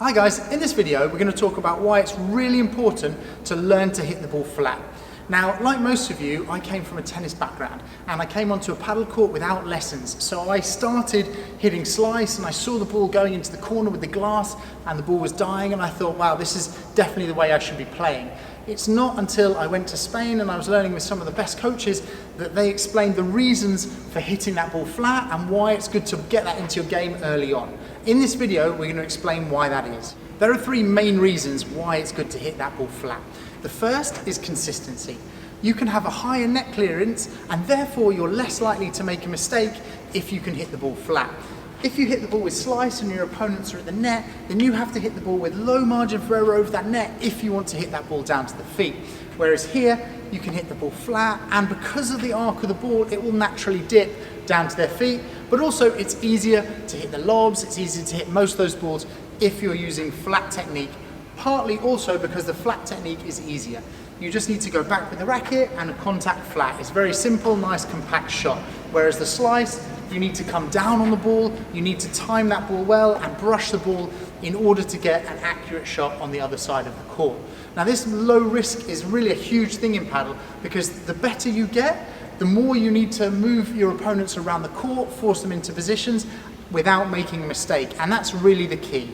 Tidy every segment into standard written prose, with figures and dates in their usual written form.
Hi guys, in this video we're going to talk about why it's really important to learn to hit the ball flat. Now, like most of you, I came from a tennis background and I came onto a paddle court without lessons. So I started hitting slice and I saw the ball going into the corner with the glass and the ball was dying, and I thought, wow, this is definitely the way I should be playing. It's not until I went to Spain and I was learning with some of the best coaches that they explained the reasons for hitting that ball flat and why it's good to get that into your game early on. In this video, we're going to explain why that is. There are three main reasons why it's good to hit that ball flat. The first is consistency. You can have a higher net clearance and therefore you're less likely to make a mistake if you can hit the ball flat. If you hit the ball with slice and your opponents are at the net, then you have to hit the ball with low margin for error over that net if you want to hit that ball down to the feet. Whereas here, you can hit the ball flat, and because of the arc of the ball, it will naturally dip down to their feet, but also it's easier to hit the lobs, it's easier to hit most of those balls if you're using flat technique, partly also because the flat technique is easier. You just need to go back with the racket and a contact flat. It's very simple, nice, compact shot. Whereas the slice, you need to come down on the ball, you need to time that ball well and brush the ball in order to get an accurate shot on the other side of the court. Now this low risk is really a huge thing in paddle because the better you get, the more you need to move your opponents around the court, force them into positions without making a mistake, and that's really the key.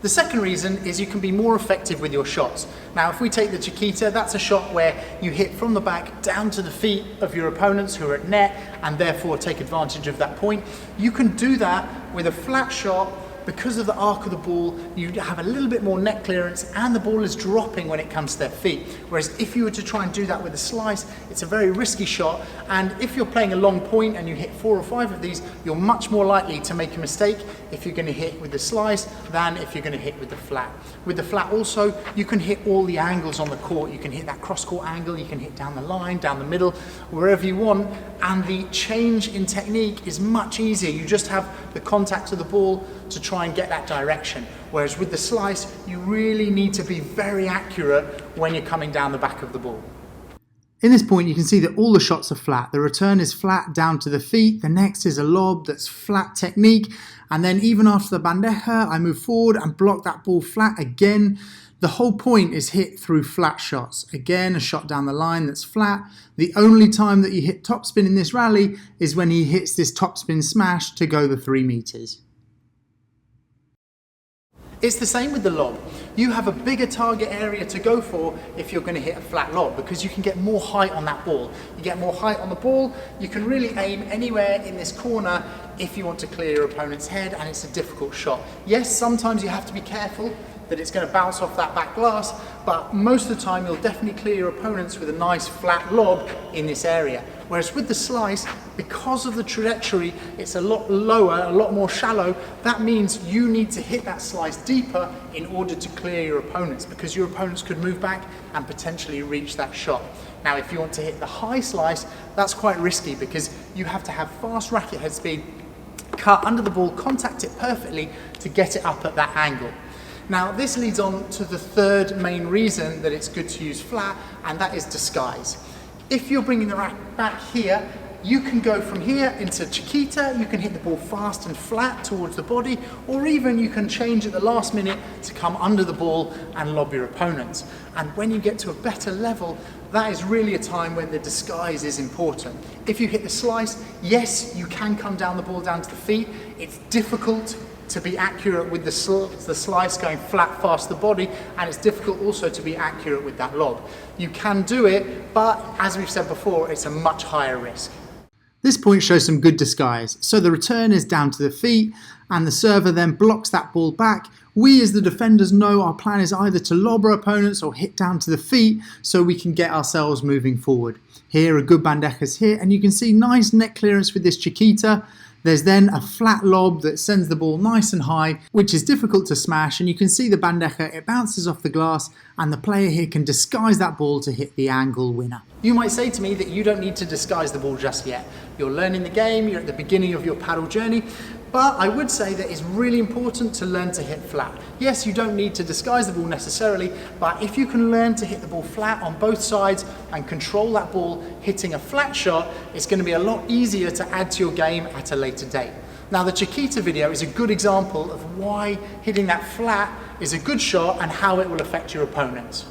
The second reason is you can be more effective with your shots. Now, if we take the Chiquita, that's a shot where you hit from the back down to the feet of your opponents who are at net and therefore take advantage of that point. You can do that with a flat shot. Because of the arc of the ball, you have a little bit more net clearance and the ball is dropping when it comes to their feet. Whereas if you were to try and do that with a slice, it's a very risky shot, and if you're playing a long point and you hit 4 or 5 of these, you're much more likely to make a mistake if you're going to hit with the slice than if you're going to hit with the flat. With the flat also, you can hit all the angles on the court. You can hit that cross-court angle, you can hit down the line, down the middle, wherever you want, and the change in technique is much easier. You just have the contact of the ball to try and get that direction. Whereas with the slice, you really need to be very accurate when you're coming down the back of the ball. In this point, you can see that all the shots are flat. The return is flat down to the feet. The next is a lob that's flat technique. And then even after the bandeja, I move forward and block that ball flat again. The whole point is hit through flat shots. Again, a shot down the line that's flat. The only time that you hit topspin in this rally is when he hits this topspin smash to go the 3 meters. It's the same with the lob. You have a bigger target area to go for if you're going to hit a flat lob because you can get more height on that ball. You get more height on the ball, you can really aim anywhere in this corner if you want to clear your opponent's head, and it's a difficult shot. Yes, sometimes you have to be careful that it's going to bounce off that back glass, but most of the time you'll definitely clear your opponents with a nice flat lob in this area. Whereas with the slice, because of the trajectory, it's a lot lower, a lot more shallow. That means you need to hit that slice deeper in order to clear your opponents, because your opponents could move back and potentially reach that shot. Now, if you want to hit the high slice, that's quite risky because you have to have fast racket head speed, cut under the ball, contact it perfectly to get it up at that angle. Now, this leads on to the third main reason that it's good to use flat, and that is disguise. If you're bringing the racket back here, you can go from here into Chiquita, you can hit the ball fast and flat towards the body, or even you can change at the last minute to come under the ball and lob your opponents. And when you get to a better level, that is really a time when the disguise is important. If you hit the slice, yes, you can come down the ball down to the feet. It's difficult to be accurate with the slice going flat past the body, and it's difficult also to be accurate with that lob. You can do it, but as we've said before, it's a much higher risk. This point shows some good disguise. So the return is down to the feet and the server then blocks that ball back. We as the defenders know our plan is either to lob our opponents or hit down to the feet so we can get ourselves moving forward. Here a good bandeja is hit and you can see nice net clearance with this Chiquita. There's then a flat lob that sends the ball nice and high, which is difficult to smash, and you can see the bandeja, it bounces off the glass and the player here can disguise that ball to hit the angle winner. You might say to me that you don't need to disguise the ball just yet. You're learning the game, you're at the beginning of your paddle journey, but I would say that it's really important to learn to hit flat. Yes, you don't need to disguise the ball necessarily, but if you can learn to hit the ball flat on both sides and control that ball hitting a flat shot, it's going to be a lot easier to add to your game at a later date. Now the Chiquita video is a good example of why hitting that flat is a good shot and how it will affect your opponent.